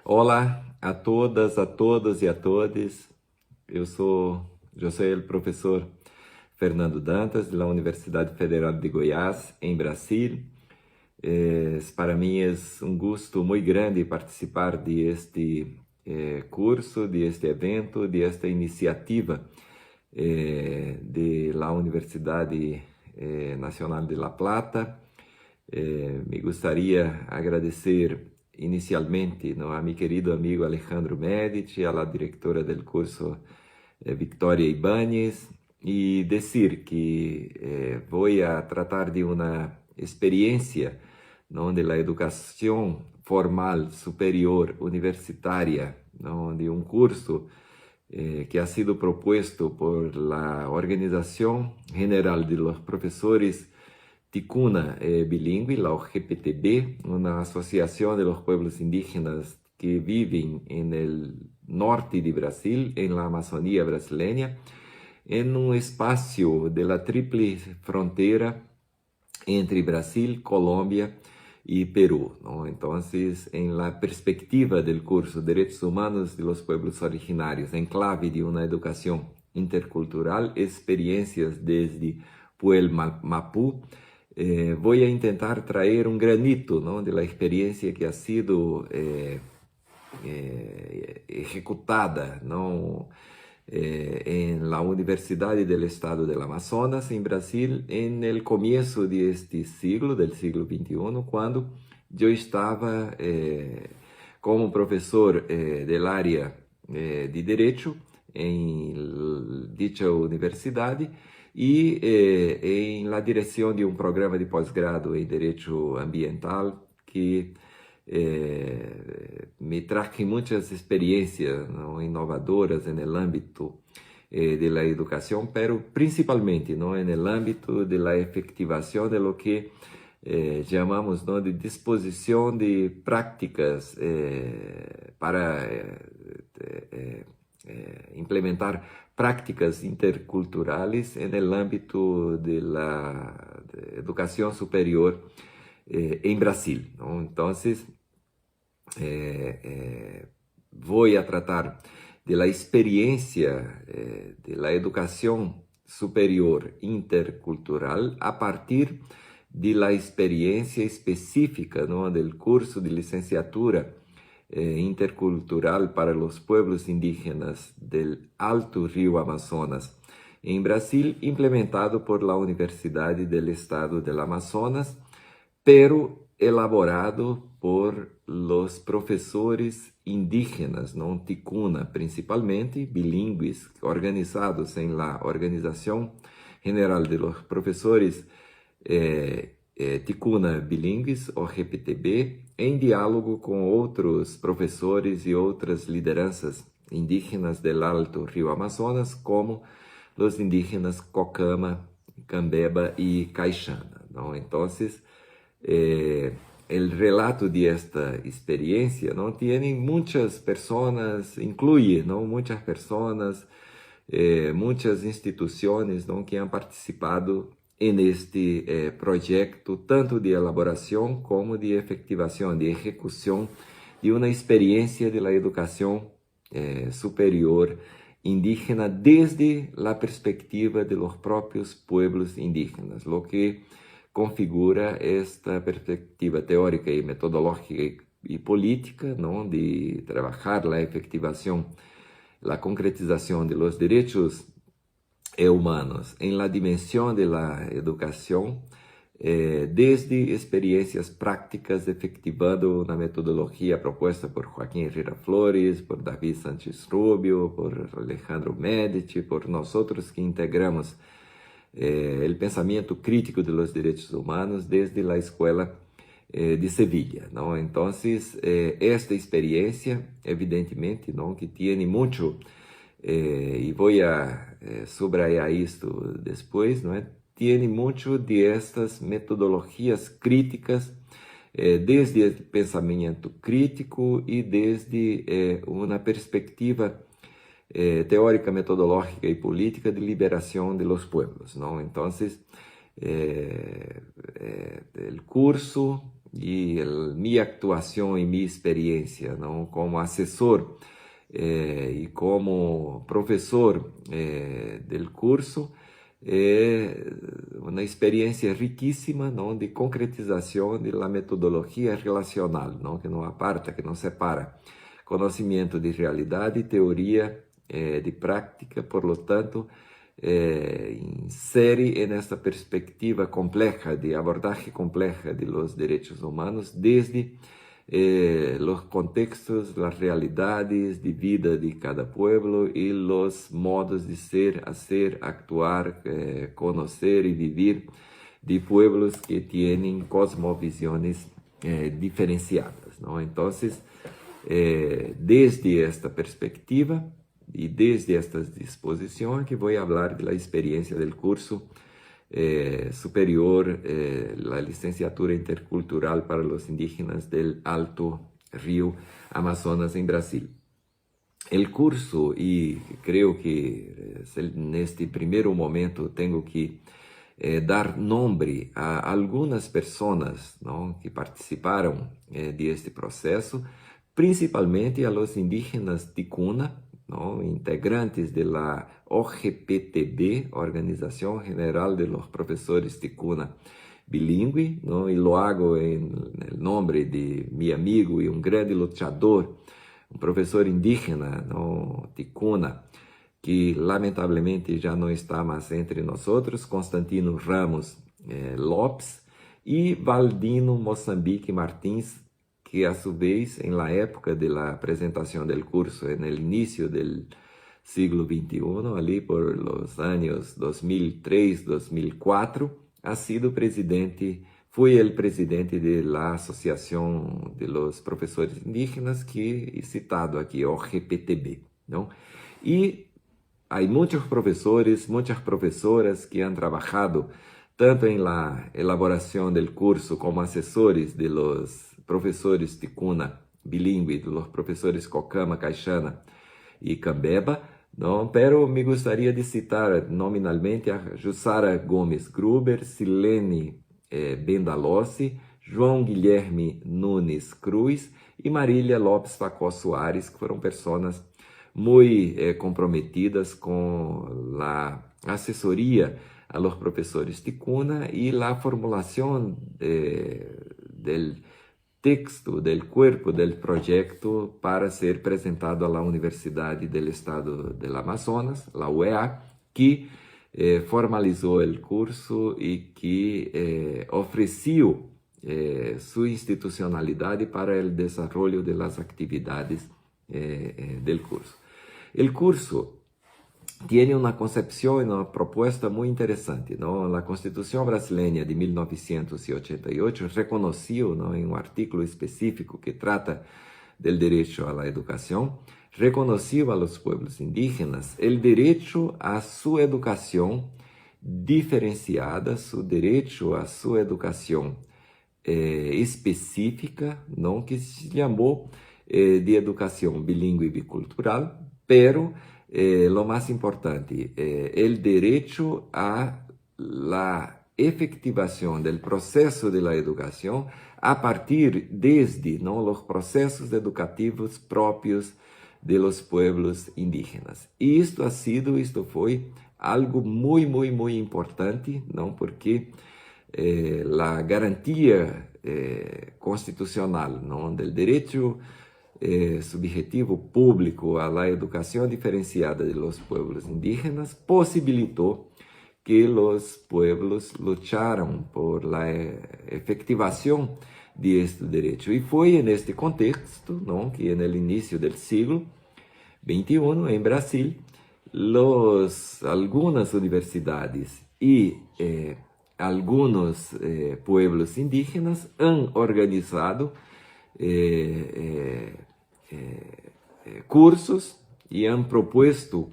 Olá a todas, a todos e a todos. Eu sou o professor Fernando Dantas, da Universidade Federal de Goiás, em Brasil. Para mim é um gosto muito grande participar de este curso, de este evento, de esta iniciativa de la Universidade Nacional de La Plata. Me gostaria agradecer inicialmente, a mi querido amigo Alejandro Medici, a la directora del curso Victoria Ibáñez, y decir que voy a tratar de una experiencia, ¿no?, de la educación formal superior universitaria, ¿no?, de un curso que ha sido propuesto por la Organización General de los Profesores Ticuna Bilingüe, la OGPTB, una asociación de los pueblos indígenas que viven en el norte de Brasil, en la Amazonía brasileña, en un espacio de la triple frontera entre Brasil, Colômbia y Perú, ¿no? Entonces, en la perspectiva del curso Derechos Humanos de los Pueblos Originarios, en clave de una educación intercultural, experiencias desde Puel Mapu, voy a intentar traer un granito, ¿no?, de la experiencia que ha sido ejecutada, ¿no?, en la Universidad del Estado del Amazonas, en Brasil, en el comienzo de este siglo, del siglo XXI, cuando yo estaba como profesor del área de Derecho en dicha universidad y en la dirección de un programa de posgrado en Derecho Ambiental que me traje muchas experiencias, ¿no?, innovadoras en el ámbito de la educación, pero principalmente, ¿no?, en el ámbito de la efectivación de lo que llamamos, ¿no?, de disposición de prácticas para implementar prácticas interculturales en el ámbito de la educación superior en Brasil, ¿no? Entonces, voy a tratar de la experiencia de la educación superior intercultural a partir de la experiencia específica, ¿no?, del curso de licenciatura intercultural para los pueblos indígenas del Alto Río Amazonas en Brasil, implementado por la Universidad del Estado del Amazonas, pero elaborado por los profesores indígenas, ¿no?, ticuna, principalmente bilingües, organizados en la Organización General de los Profesores Ticuna Bilingües, OGPTB, em diálogo com outros professores e outras lideranças indígenas do Alto Rio Amazonas, como os indígenas Cocama, Cambeba e Caixana, ¿no? Entonces, el relato de esta experiencia, ¿no?, tiene muchas personas, incluye, ¿no?, muchas personas, muchas instituciones, ¿no?, que han participado en este proyecto, tanto de elaboración como de efectivación, de ejecución de una experiencia de la educación superior indígena desde la perspectiva de los propios pueblos indígenas, lo que configura esta perspectiva teórica y metodológica y política, ¿no?, de trabajar la efectivación, la concretización de los derechos humanos en la dimensión de la educación, desde experiencias prácticas, efectivando una metodología propuesta por Joaquín Herrera Flores, por David Sánchez Rubio, por Alejandro Medici, por nosotros que integramos el pensamiento crítico de los derechos humanos desde la Escuela de Sevilla, ¿no? Entonces, esta experiencia, evidentemente, ¿no?, que tiene mucho, y voy a subrayar esto después, ¿no?, tiene mucho de estas metodologías críticas desde el pensamiento crítico y desde una perspectiva teórica, metodológica y política de liberación de los pueblos, ¿no? Entonces, el curso e minha atuação e minha experiência, não, como assessor e como professor do curso, é uma experiência riquíssima, não, de concretização da metodologia relacional, não, que não aparta, que não separa conhecimento de realidade e teoria de prática, por lo tanto, insere nesta perspectiva compleja, de abordaje compleja de los derechos humanos, desde los contextos, las realidades de vida de cada pueblo y los modos de ser, hacer, actuar, conocer y vivir de pueblos que tienen cosmovisiones diferenciadas, ¿no? Entonces, desde esta perspectiva y desde esta disposición que voy a hablar de la experiencia del curso superior, la licenciatura intercultural para los indígenas del Alto Río Amazonas en Brasil. El curso, y creo que en este primer momento tengo que dar nombre a algunas personas, ¿no?, que participaron de este proceso, principalmente a los indígenas ticuna, ¿no?, integrantes de la OGPTB, Organización General de los Profesores Ticuna Bilingüe, ¿no?, y lo hago en el nombre de mi amigo y un gran luchador, un profesor indígena, ¿no?, ticuna, que lamentablemente ya no está más entre nosotros, Constantino Ramos Lopes, y Valdino Moçambique Martins, que a su vez, en la época de la presentación del curso, en el inicio del siglo XXI, ali por los años 2003-2004, ha sido fue el presidente de la Asociación de los Profesores Indígenas, que he citado aquí, OGPTB, ¿no? Y hay muchos profesores, muchas profesoras que han trabajado tanto en la elaboración del curso como asesores de los profesores ticuna bilingüe, de los profesores Cocama, Caixana y Cambeba, ¿no? Pero me gustaría de citar nominalmente a Jussara Gomes Gruber, Silene Bendalossi, João Guilherme Nunes Cruz y Marília Lopes Facó Soares, que fueron personas muy comprometidas con la asesoría a los profesores ticuna y la formulación del texto, del cuerpo del proyecto para ser presentado a la Universidad del Estado del Amazonas, la UEA, que formalizó el curso y que ofreció su institucionalidad para el desarrollo de las actividades del curso. El curso tiene una concepción y una propuesta muy interesante, ¿no? La Constitución brasileña de 1988 reconoció, ¿no?, en un artículo específico que trata del derecho a la educación, reconoció a los pueblos indígenas el derecho a su educación diferenciada, su derecho a su educación específica, ¿no?, que se llamó de educación bilingüe y bicultural, pero lo más importante, el derecho a la efectivación del proceso de la educación a partir desde, ¿no?, los procesos educativos propios de los pueblos indígenas. Y esto fue algo muy, muy, muy importante, ¿no?, porque la garantía constitucional, ¿no?, del derecho subjetivo público a la educación diferenciada de los pueblos indígenas posibilitó que los pueblos lucharan por la efectivación de este derecho. Y fue en este contexto, ¿no?, que en el inicio del siglo XXI, en Brasil, algunas universidades y algunos pueblos indígenas han organizado cursos y han propuesto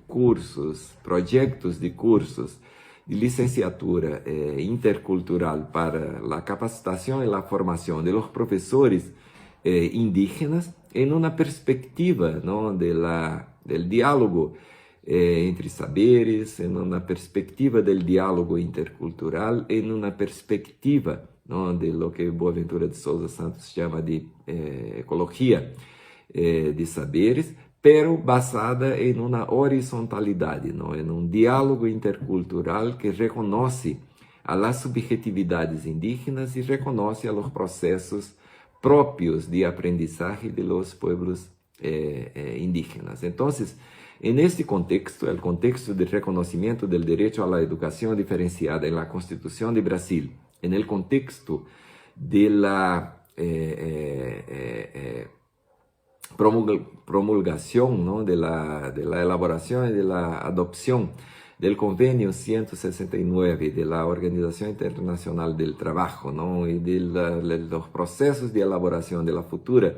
proyectos de cursos de licenciatura intercultural para la capacitación y la formación de los profesores indígenas en una perspectiva, ¿no?, del diálogo entre saberes, en una perspectiva del diálogo intercultural, en una perspectiva ¿no? De lo que Boaventura de Souza Santos chama de ecologia de saberes, pero basada em uma horizontalidade, ¿no? Em um diálogo intercultural que reconhece a las subjetividades indígenas e reconhece a los processos próprios de aprendizaje de los pueblos indígenas. Entonces, en este contexto, el contexto de reconocimiento del derecho a la educación diferenciada en la Constitución de Brasil, en el contexto de la promulgación, ¿no? de la elaboración y de la adopción del Convenio 169 de la Organización Internacional del Trabajo, ¿no? Y de los procesos de elaboración de la futura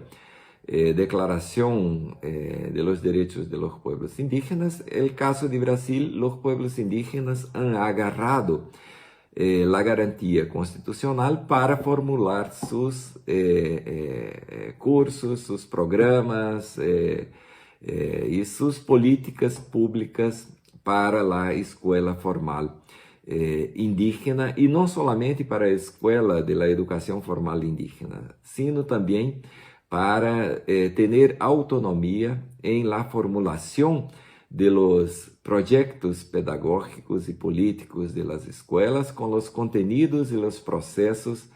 Declaración de los Derechos de los Pueblos Indígenas. El caso de Brasil, los pueblos indígenas han agarrado la garantía constitucional para formular sus cursos, sus programas y sus políticas públicas para la escuela formal indígena, y no solamente para la escuela de la educación formal indígena, sino también para tener autonomía en la formulación de los proyectos pedagógicos y políticos de las escuelas con los contenidos y los procesos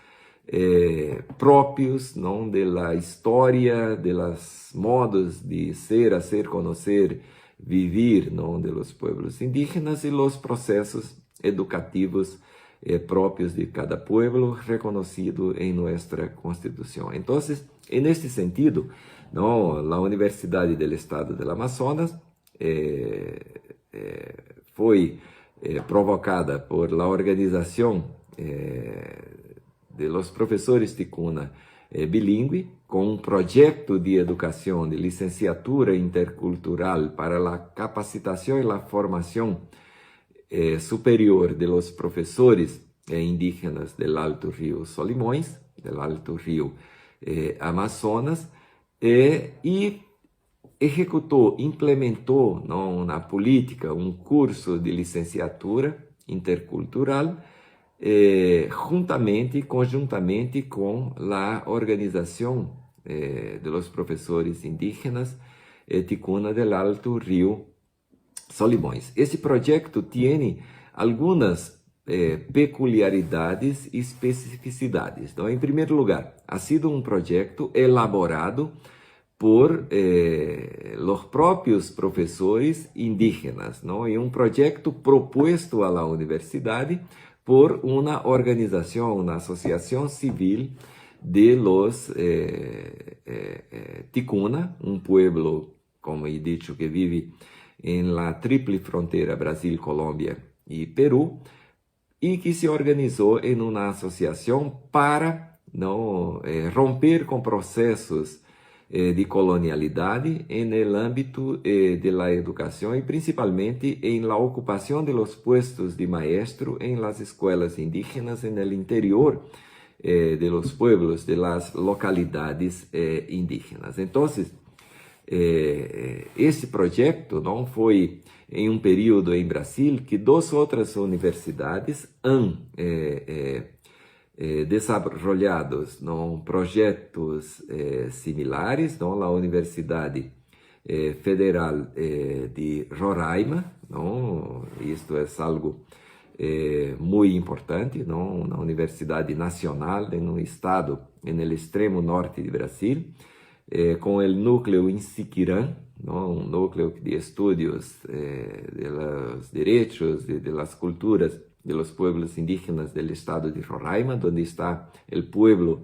propios, ¿no? De la historia, de los modos de ser, hacer, conocer, vivir, ¿no? De los pueblos indígenas y los procesos educativos propios de cada pueblo reconocido en nuestra Constitución. Entonces, en este sentido, ¿no? La Universidad del Estado del Amazonas foi provocada por la organización de los profesores ticuna bilingüe, com um projeto de educação de licenciatura intercultural para a capacitação e a formação superior de los professores indígenas do Alto Rio Solimões, do Alto Rio Amazonas, e executou, implementou, não, na política um curso de licenciatura intercultural conjuntamente com a organização de los professores indígenas ticuna del Alto Rio Solimões. Esse projeto tem algumas peculiaridades e especificidades. Então, em primeiro lugar, ha sido um projeto elaborado por los propios professores indígenas, ¿no? E um projeto proposto à universidade por uma organização, uma associação civil de los ticuna, um pueblo, como he dicho, que vive em la triple fronteira Brasil, Colômbia e Peru, e que se organizou em uma associação para não romper com processos de colonialidade en el ámbito de la educación y principalmente en la ocupación de los puestos de maestro en las escuelas indígenas en el interior de los pueblos, de las localidades indígenas. Entonces, esse projeto não foi em um período em Brasil que duas outras universidades han desarrollados, ¿no? projetos similares, ¿no? La Universidade Federal de Roraima, ¿no? Isto é algo muito importante, ¿no? Uma universidade nacional em um estado no extremo norte de Brasil, com o núcleo em Siquirã, ¿no? Um núcleo de estudos de los derechos, de las culturas de los pueblos indígenas del estado de Roraima, donde está el pueblo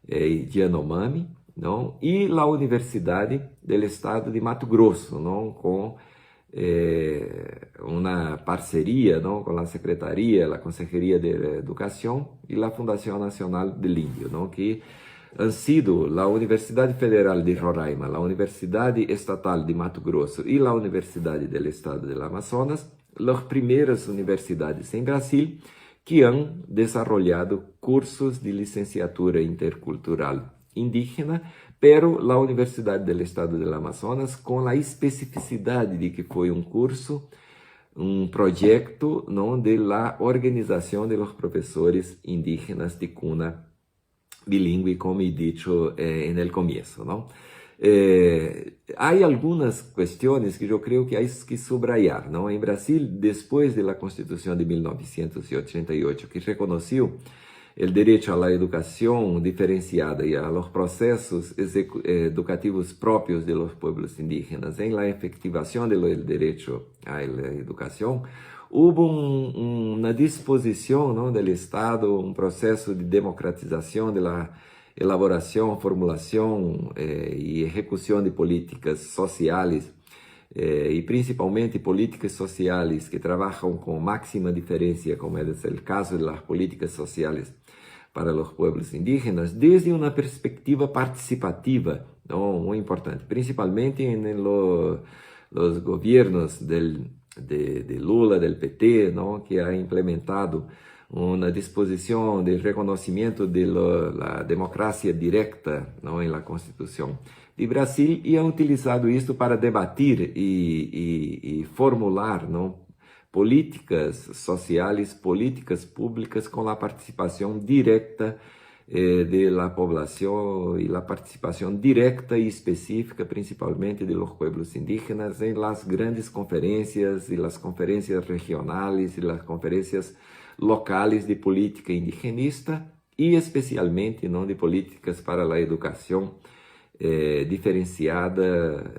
Yanomami, ¿no? Y la Universidade del Estado de Mato Grosso, ¿no? Con una parcería, ¿no? Con la Secretaría, la Consejería de Educación y la Fundación Nacional del Indio, ¿no? Que han sido la Universidade Federal de Roraima, la Universidade Estatal de Mato Grosso y la Universidade del Estado del Amazonas, las primeiras universidades em Brasil que han desarrollado cursos de licenciatura intercultural indígena, pero la Universidade del Estado del Amazonas com a especificidade de que foi um curso un proyecto, ¿no?, de la organización de los profesores indígenas de cuna bilingüe, como he dicho en el comienzo, ¿no? Hay algunas cuestiones que yo creo que hay que subrayar, ¿no? En Brasil, después de la Constitución de 1988, que reconoció el derecho a la educación diferenciada y a los procesos educativos propios de los pueblos indígenas en la efectivación del derecho a la educación, hubo una disposición, ¿no?, del Estado, un proceso de democratización de la elaboración, formulación y ejecución de políticas sociales y principalmente políticas sociales que trabajan con máxima diferencia, como es el caso de las políticas sociales para los pueblos indígenas, desde una perspectiva participativa, ¿no?, muy importante, principalmente en los gobiernos de Lula, del PT, ¿no?, que ha implementado una disposición de reconocimiento de la democracia directa, ¿no?, en la Constitución de Brasil, y ha utilizado esto para debatir y formular, ¿no?, políticas sociales, políticas públicas con la participación directa de la población y la participación directa y específica principalmente de los pueblos indígenas en las grandes conferencias y las conferencias regionales y las conferencias locales de política indigenista y especialmente, ¿no?, de políticas para la educación diferenciada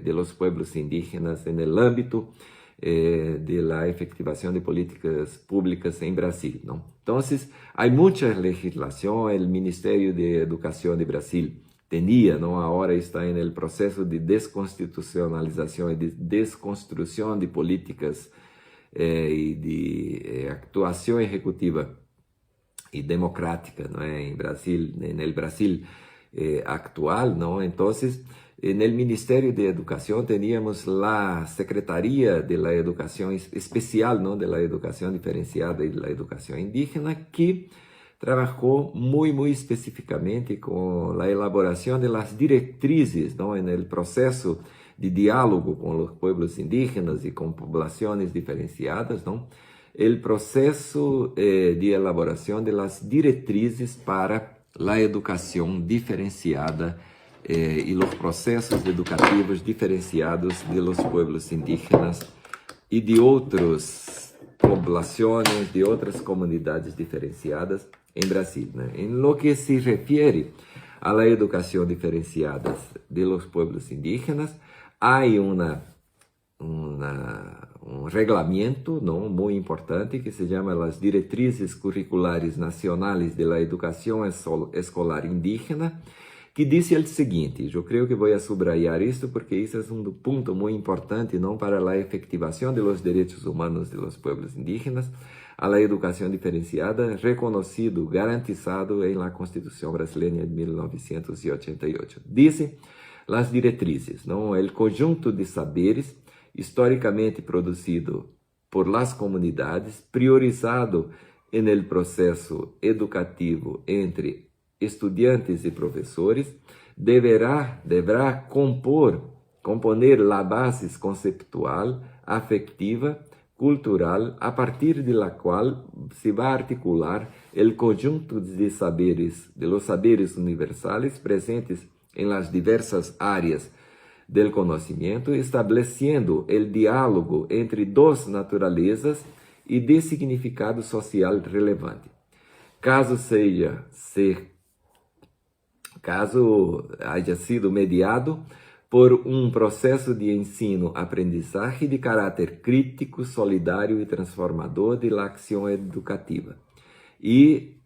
de los pueblos indígenas en el ámbito de la efectivación de políticas públicas en Brasil, ¿no? Entonces, hay mucha legislación. El Ministerio de Educación de Brasil tenía, ¿no?, ahora está en el proceso de desconstitucionalización y de desconstrucción de políticas y de actuación ejecutiva y democrática, ¿no?, en Brasil, en el Brasil actual, ¿no? Entonces, en el Ministerio de Educación teníamos la Secretaría de la Educación Especial, ¿no?, de la Educación Diferenciada y de la Educación Indígena, que trabajó muy específicamente con la elaboración de las directrices, ¿no?, en el proceso de diálogo con los pueblos indígenas y con poblaciones diferenciadas, ¿no?, el proceso de elaboración de las directrices para la educación diferenciada y los procesos educativos diferenciados de los pueblos indígenas y de otras poblaciones, de otras comunidades diferenciadas en Brasil, ¿no? En lo que se refiere a la educación diferenciada de los pueblos indígenas, hay un reglamento, ¿no?, muy importante que se llama las Directrices Curriculares Nacionales de la Educación Escolar Indígena, que dice el siguiente. Yo creo que voy a subrayar esto porque ese es un punto muy importante, ¿no?, para la efectivación de los derechos humanos de los pueblos indígenas a la educación diferenciada, reconocido, garantizado en la Constitución brasileña de 1988. Dice las directrices, ¿no?, el conjunto de saberes históricamente produzido por las comunidades, priorizado en el proceso educativo entre estudiantes y profesores, deberá componer la base conceptual, afectiva, cultural, a partir de la cual se va a articular el conjunto de saberes, de los saberes universales presentes en las diversas áreas del conocimiento, estableciendo el diálogo entre dos naturalezas y de significado social relevante. Caso haya sido mediado por um processo de ensino-aprendizagem de caráter crítico, solidário e transformador de la acción educativa. E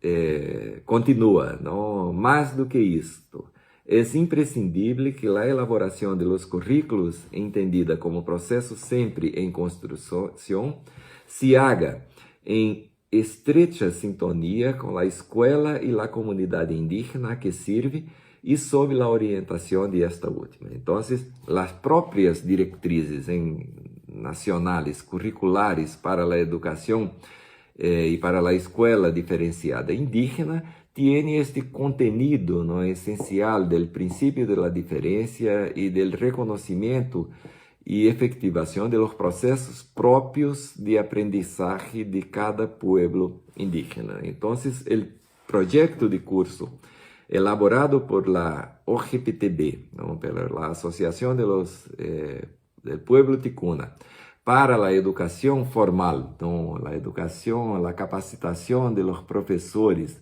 continua, não? Mais do que isto, é imprescindível que a elaboração de los currículos, entendida como processo sempre em construção, se haga em estrecha sintonia com a escola e a comunidade indígena que sirve e sob a orientação de esta última. Então, as próprias diretrizes nacionais curriculares para a educação e para a escola diferenciada indígena tiene este contenido, ¿no?, esencial del principio de la diferencia y del reconocimiento y efectivación de los procesos propios de aprendizaje de cada pueblo indígena. Entonces, el proyecto de curso elaborado por la OGPTB, ¿no? Por la Asociación de del Pueblo Ticuna, para la educación formal, ¿no? La educación, la capacitación de los profesores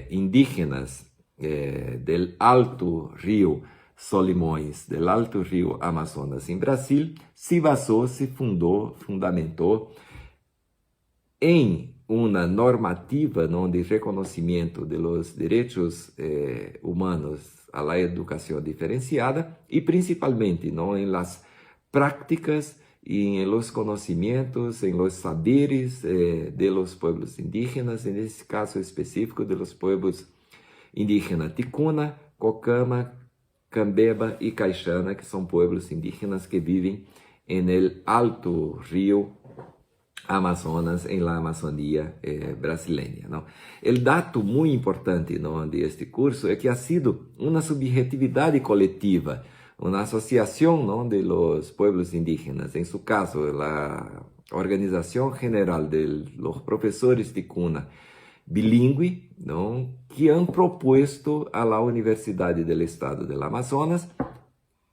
indígenas del Alto Río Solimões, del Alto Río Amazonas en Brasil, se basó, se fundamentó en una normativa, ¿no? De reconocimiento de los derechos humanos a la educación diferenciada y principalmente, ¿no? En las prácticas y en los conocimientos, en los saberes de los pueblos indígenas, en este caso específico de los pueblos indígenas Ticuna, Cocama, Cambeba y Caixana, que son pueblos indígenas que viven en el Alto Río Amazonas, en la Amazonía brasileña, ¿no? El dato muy importante, ¿no? De este curso es que ha sido una subjetividad colectiva, una asociación, ¿no? De los pueblos indígenas, en su caso la Organización General de los Profesores Ticuna bilingüe, ¿no? Que han propuesto a la Universidad del Estado del Amazonas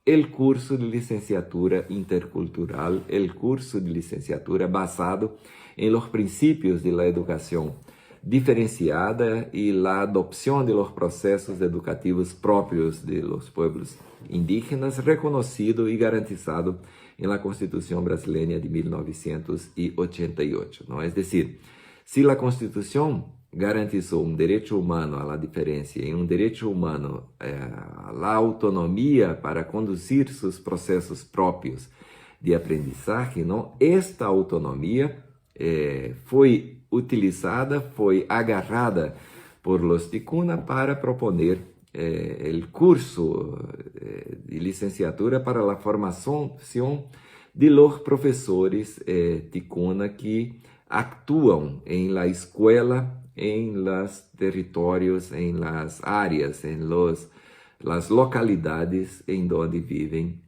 el curso de licenciatura intercultural, el curso de licenciatura basado en los principios de la educación diferenciada y la adopción de los procesos educativos propios de los pueblos indígenas, reconocido y garantizado en la Constitución brasileña de 1988, ¿no? Es decir, si la Constitución garantizó un derecho humano a la diferencia y un derecho humano a la autonomía para conducir sus procesos propios de aprendizaje, ¿no? Esta autonomía foi utilizada, foi agarrada por los Ticuna para proponer el curso de licenciatura para la formación de los profesores Ticuna que actúan en la escuela, en los territorios, en las áreas, en las localidades en donde viven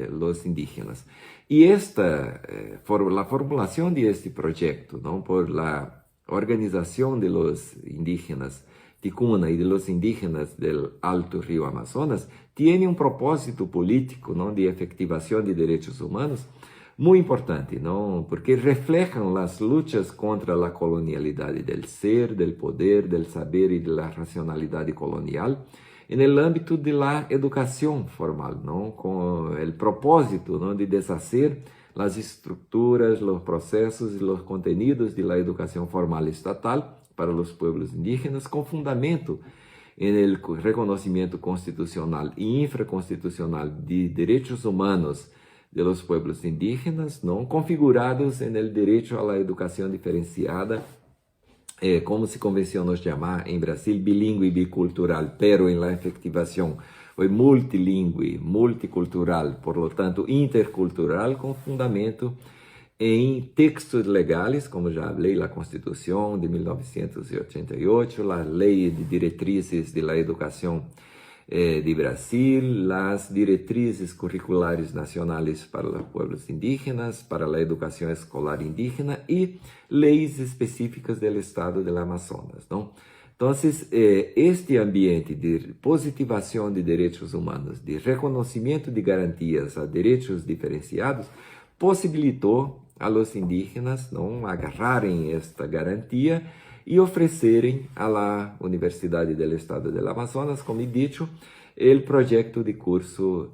los indígenas. Y la formulación de este proyecto, ¿no? Por la organización de los indígenas Ticuna y de los indígenas del Alto Río Amazonas, tiene un propósito político, ¿no? De efectivación de derechos humanos muy importante, ¿no? Porque reflejan las luchas contra la colonialidad del ser, del poder, del saber y de la racionalidad colonial en el ámbito de la educación formal, ¿no? Con el propósito, ¿no? De deshacer las estructuras, los procesos y los contenidos de la educación formal estatal para los pueblos indígenas con fundamento en el reconocimiento constitucional e infraconstitucional de derechos humanos de los pueblos indígenas, ¿no? Configurados en el derecho a la educación diferenciada, como se convencionó llamar en Brasil, bilingüe y bicultural, pero en la efectivación fue multilingüe, multicultural, por lo tanto intercultural, con fundamento en textos legales, como já falei, la Constitución de 1988, la Ley de Diretrizes de la Educación de Brasil, las directrices curriculares nacionales para los pueblos indígenas, para la educación escolar indígena y leyes específicas del estado del Amazonas, ¿no? Entonces, este ambiente de positivación de derechos humanos, de reconocimiento de garantías a derechos diferenciados, posibilitou a los indígenas, ¿no? Agarrarem esta garantia e oferecerem à Universidade do Estado do Amazonas, como he dicho, o projeto de curso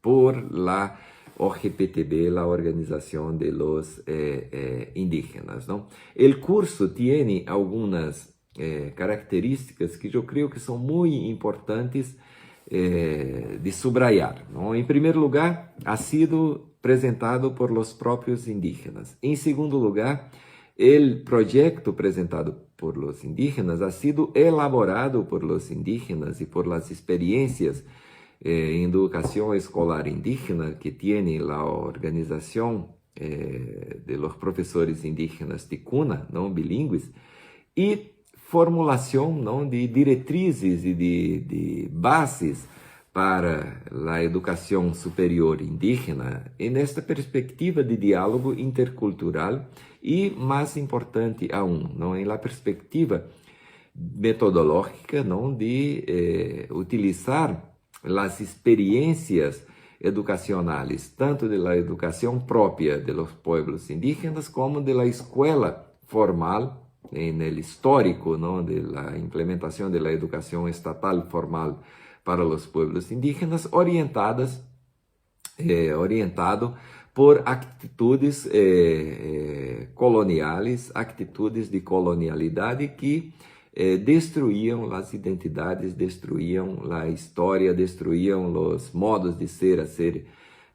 por la OGPTB, la Organización de los Indígenas, ¿no? El curso tiene algunas características que yo creo que son muy importantes de subrayar, ¿no? En primer lugar, ha sido presentado por los propios indígenas. En segundo lugar, el proyecto presentado por los indígenas ha sido elaborado por los indígenas y por las experiencias en educación escolar indígena que tiene la organización de los profesores indígenas Ticuna, ¿no? Bilingües, y formulación, ¿no? De directrices y de bases para a educação superior indígena nesta perspectiva de diálogo intercultural e, mais importante aún, não, em la perspectiva metodológica, não, de utilizar as experiências educacionais, tanto de la educação própria de los pueblos indígenas como de la escuela formal, en el histórico, ¿no?, de la implementación de la educación estatal formal para los pueblos indígenas, orientado por actitudes coloniales, actitudes de colonialidade que destruíam as identidades, destruíam a história, destruíam os modos de ser,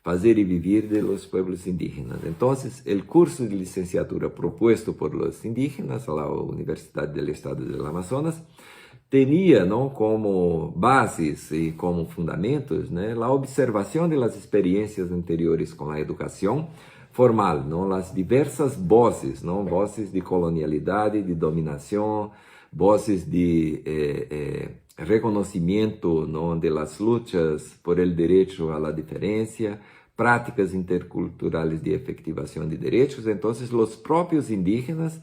fazer e vivir de los pueblos indígenas. Então, o curso de licenciatura proposto por los indígenas a la Universidad del Estado del Amazonas tinha, não, como bases e como fundamentos, né, a observação das experiências anteriores com a educação formal, não, as diversas vozes, não, vozes de colonialidade, de dominação, vozes de reconhecimento, não, de las luchas por el derecho a la diferencia, práticas interculturales de efetivação de direitos. Então, os próprios indígenas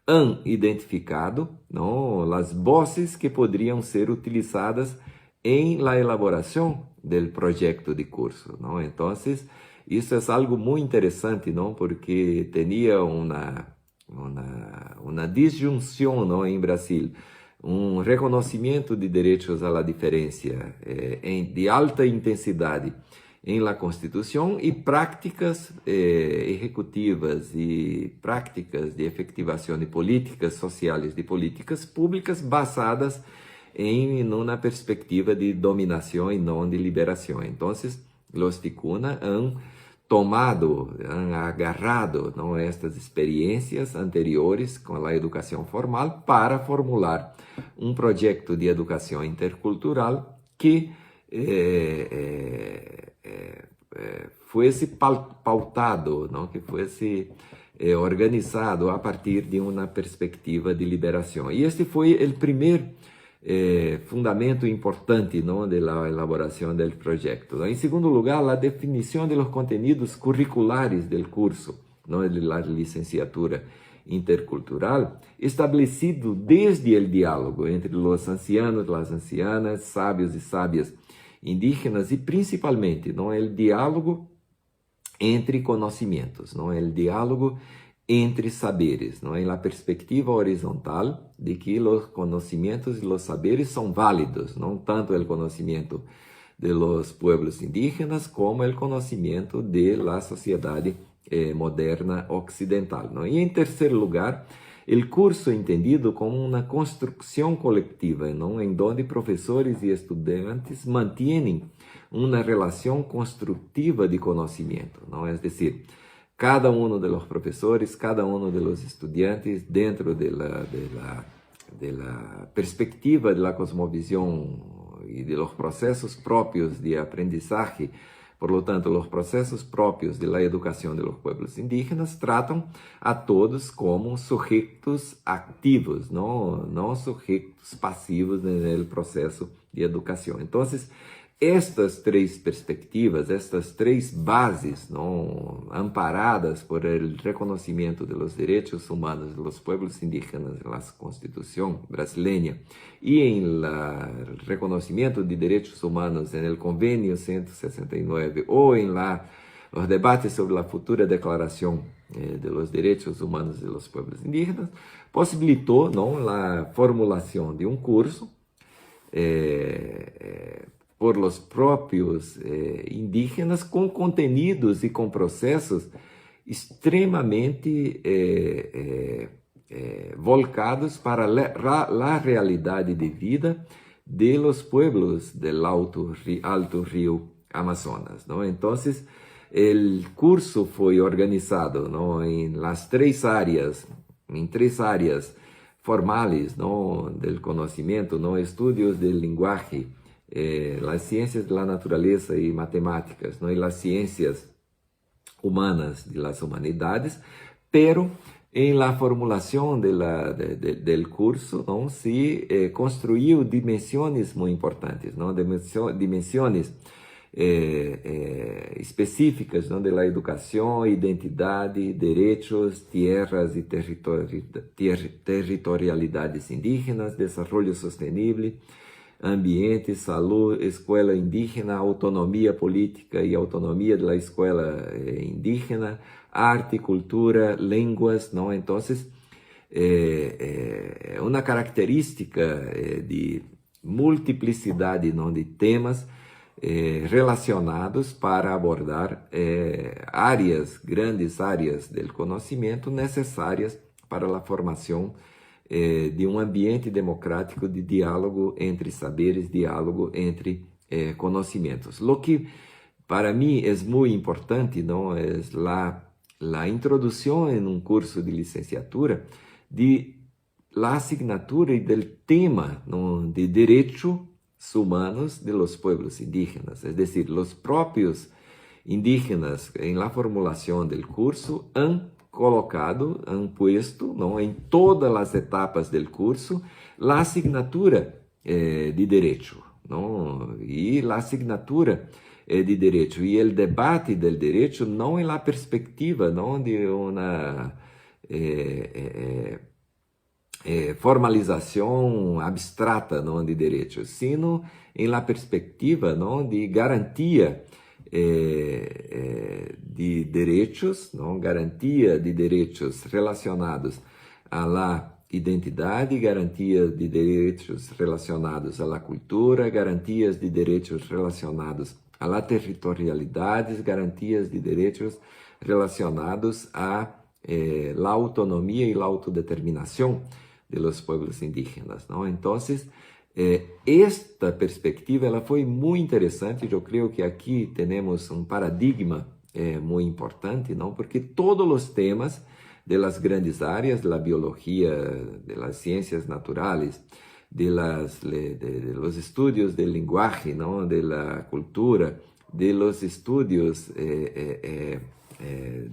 han identificado, não, as vozes que poderiam ser utilizadas em la elaboração do projeto de curso, não? Então, isso é algo muito interessante, não, porque tinha uma disjunção, não, em Brasil, reconhecimento de direitos à la diferença de alta intensidade em la Constituição e práticas executivas e práticas de efetivação de políticas sociais, de políticas públicas basadas em uma perspectiva de dominação e não de liberação. Então, os ticuna han tomado, han agarrado, não, estas experiências anteriores com a educação formal para formular um projeto de educação intercultural que fosse pautado, não, que fosse organizado a partir de uma perspectiva de liberação. E este foi o primeiro fundamento importante, não, da elaboração do projeto. Em segundo lugar, a definição dos conteúdos curriculares do curso, não, de la licenciatura intercultural, estabelecido desde o diálogo entre os ancianos, as ancianas, sábios e sábias indígenas e principalmente, não, o diálogo entre conhecimentos, não, o diálogo entre saberes, não, em la perspectiva horizontal de que os conhecimentos e os saberes são válidos, não tanto o conhecimento de los pueblos indígenas como o conhecimento de la sociedade moderna ocidental, não? E em terceiro lugar, o curso entendido como uma construção coletiva, não, em donde professores e estudantes mantêm uma relação construtiva de conhecimento, não? É decir, cada um dos professores, cada um dos estudantes, dentro da perspectiva da cosmovisão e dos processos próprios de aprendizagem, por lo tanto, os processos próprios da educação dos pueblos indígenas tratam a todos como sujeitos ativos, não sujeitos passivos no processo de educação. Então, estas três perspectivas, estas três bases, não, amparadas por el reconhecimento dos direitos humanos dos pueblos indígenas na Constituição brasileira e em reconhecimento de direitos humanos no Convênio 169 ou em os debates sobre a futura Declaração dos Direitos Humanos dos Pueblos Indígenas, possibilitou, não, a formulação de um curso por los próprios indígenas, com contenidos e com processos extremamente volcados para a realidade de vida de los pueblos del Alto Rio Amazonas, não? Então, o curso foi organizado, não, em três áreas formais, não, do conhecimento, não, estudos de linguagem, as ciências da natureza e matemáticas, não, e as ciências humanas de las humanidades, pero em la formulação del curso, não, se construiu dimensões muito importantes, não, dimensões específicas, não, de la educação, identidade, direitos, tierras e territorialidades indígenas, desenvolvimento sustentável, ambiente, saúde, escola indígena, autonomia política e autonomia da escola indígena, arte, cultura, línguas, não? Então, uma característica de multiplicidade, não, de temas relacionados para abordar grandes áreas do conhecimento necessárias para a formação de um ambiente democrático de diálogo entre saberes, diálogo entre conhecimentos. Lo que para mim é muito importante, não, é a introdução em um curso de licenciatura de la asignatura e del tema, não, de direitos humanos de los pueblos indígenas, es decir, los propios indígenas en la formulación del curso han colocado, han puesto, ¿no?, en todas las etapas del curso la asignatura de derecho, ¿no? Y la asignatura de derecho y el debate del derecho no en la perspectiva, ¿no?, de una formalização abstrata, não, de direitos, sino em la perspectiva, não, de garantia de direitos, não, garantia de direitos relacionados à la identidade, garantia de direitos relacionados à la cultura, garantias de direitos relacionados à la territorialidade, garantias de direitos relacionados à la autonomia e la autodeterminação de los pueblos indígenas, ¿no? Entonces, esta perspectiva ela foi muito interessante. Eu creio que aqui temos um paradigma muito importante, não? Porque todos os temas de las grandes áreas, de la biología, de las ciencias naturales, de los estudios del lenguaje, ¿no?, de la cultura, de los estudios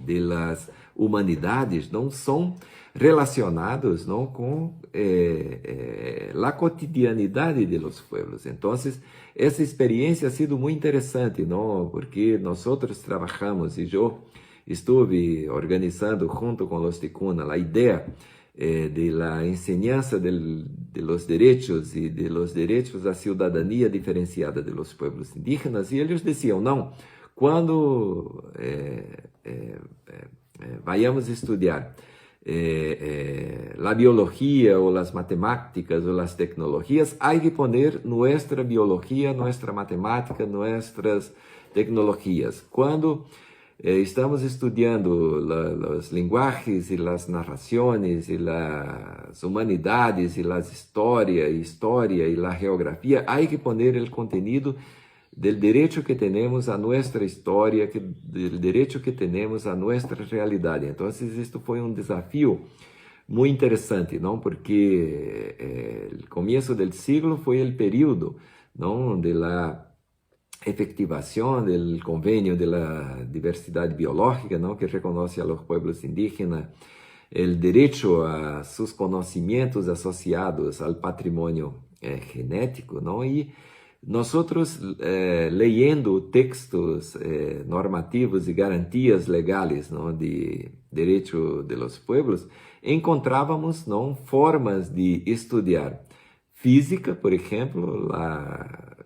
de las humanidades, não são relacionados, não, com a cotidianidade de los pueblos. Então, essa experiência ha sido muito interessante, não, porque nós trabalhamos e eu estive organizando junto com os ticuna a ideia de la enseñanza de los derechos y de los derechos à cidadania diferenciada de los pueblos indígenas, e eles diziam, não, quando vayamos a estudar la biología o las matemáticas o las tecnologías, hay que poner nuestra biología, nuestra matemática, nuestras tecnologías. Cuando estamos estudiando los lenguajes y las narraciones y las humanidades y las historia y la geografía, hay que poner el contenido del derecho que tenemos a nuestra historia, del derecho que tenemos a nuestra realidad. Entonces, esto fue un desafío muy interesante, ¿no? Porque el comienzo del siglo fue el periodo, ¿no?, de la efectivación del convenio de la diversidad biológica, ¿no?, que reconoce a los pueblos indígenas el derecho a sus conocimientos asociados al patrimonio genético, ¿no? Y nosotros, leyendo textos normativos e garantias legais, não, de direito de los pueblos, encontrávamos, não, formas de estudar física, por exemplo, a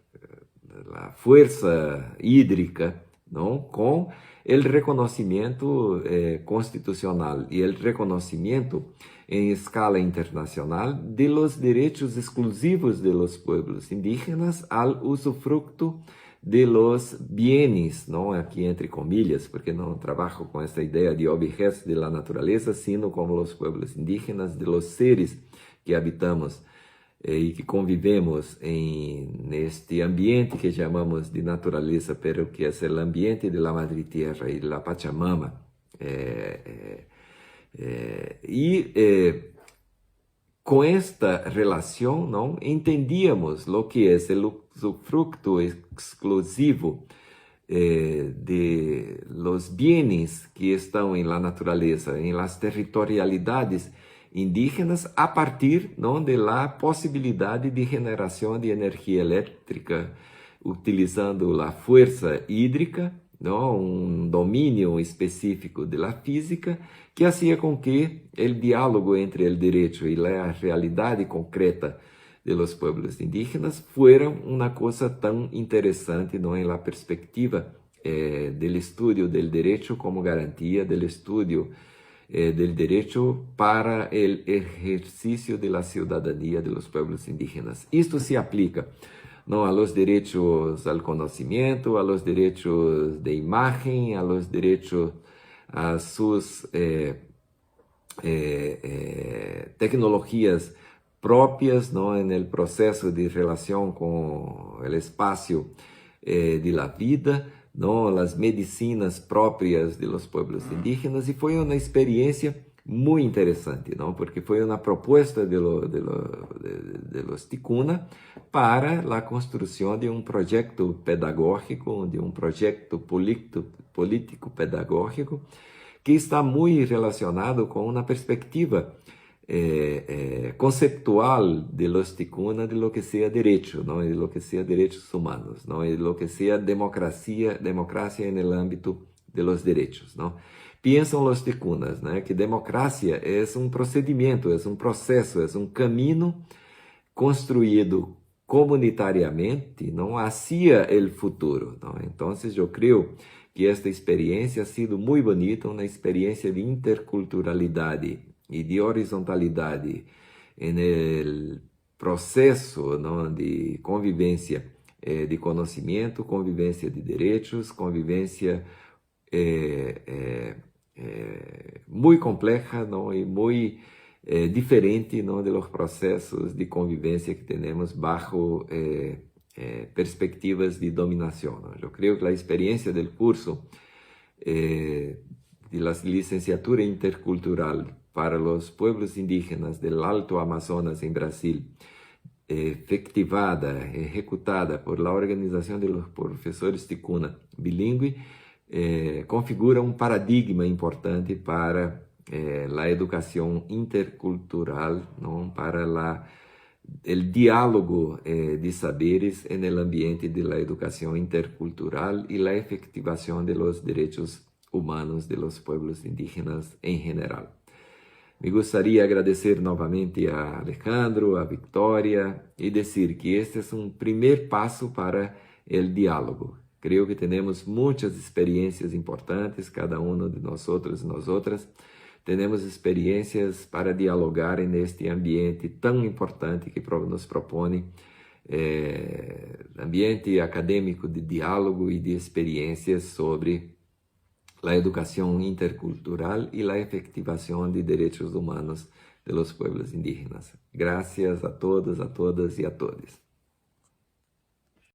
força hídrica, não, com o reconhecimento constitucional e o reconhecimento em escala internacional de los derechos exclusivos de los pueblos indígenas al usufructo de los bienes, não, aqui entre comillas, porque não trabalho com essa ideia de objetos de la natureza, sino como los pueblos indígenas, de los seres que habitamos e que convivemos neste ambiente que chamamos de natureza, pero que é o ambiente de la Madre Tierra e de la Pachamama. Com esta relação, não, entendíamos o que é o usufructo exclusivo de los bienes que estão em la natureza, em las territorialidades indígenas, a partir, não, de la possibilidade de generação de energia elétrica utilizando a força hídrica, não, um domínio específico da física, que hacía com que o diálogo entre o direito e a realidade concreta de los pueblos indígenas fuera uma coisa tão interessante, não, em la perspectiva del estudio del derecho como garantia del estudio del derecho para el ejercicio de la ciudadanía de los pueblos indígenas. Isto se aplica, não, a los derechos al conocimiento, a los derechos de imagen, a los derechos a sus tecnologias propias, não, en el proceso de relação com o espaço de la vida, não, as medicinas próprias de los pueblos indígenas, e foi uma experiência muito interessante, não, porque foi uma proposta de los ticuna para a construção de um projeto pedagógico, de um projeto político pedagógico, que está muito relacionado com uma perspectiva conceptual de los ticuna de lo que sea derecho, ¿no? De lo que sea derechos humanos, ¿no? De lo que sea democracia en el ámbito de los derechos, ¿no? Piensan los ticunas, ¿no? Que democracia es un procedimiento, es un proceso, es un camino construído comunitariamente, ¿no? Hacia el futuro, ¿no? Entonces yo creo que esta experiencia ha sido muy bonita, una experiencia de interculturalidad e de horizontalidade no processo, não, de convivência de conhecimento, convivência de direitos, convivência muito complexa, não, e muito diferente, não, de los processos de convivência que temos bajo perspectivas de dominação. Eu creio que a experiência do curso de la licenciatura intercultural para los pueblos indígenas del Alto Amazonas en Brasil, efectivada, ejecutada por la Organización de los Profesores Ticuna Bilingüe, configura un paradigma importante para la educación intercultural, ¿no? Para el diálogo de saberes en el ambiente de la educación intercultural y la efectivación de los derechos humanos de los pueblos indígenas en general. Me gostaria de agradecer novamente a Alejandro, a Victoria e dizer que este é um primeiro passo para o diálogo. Creio que temos muitas experiências importantes, cada um de nós outros e nós outras. Temos experiências para dialogar neste ambiente tão importante que nos propõe ambiente acadêmico de diálogo e de experiências sobre la educación intercultural y la efectivación de derechos humanos de los pueblos indígenas. Gracias a todos, a todas y a todos.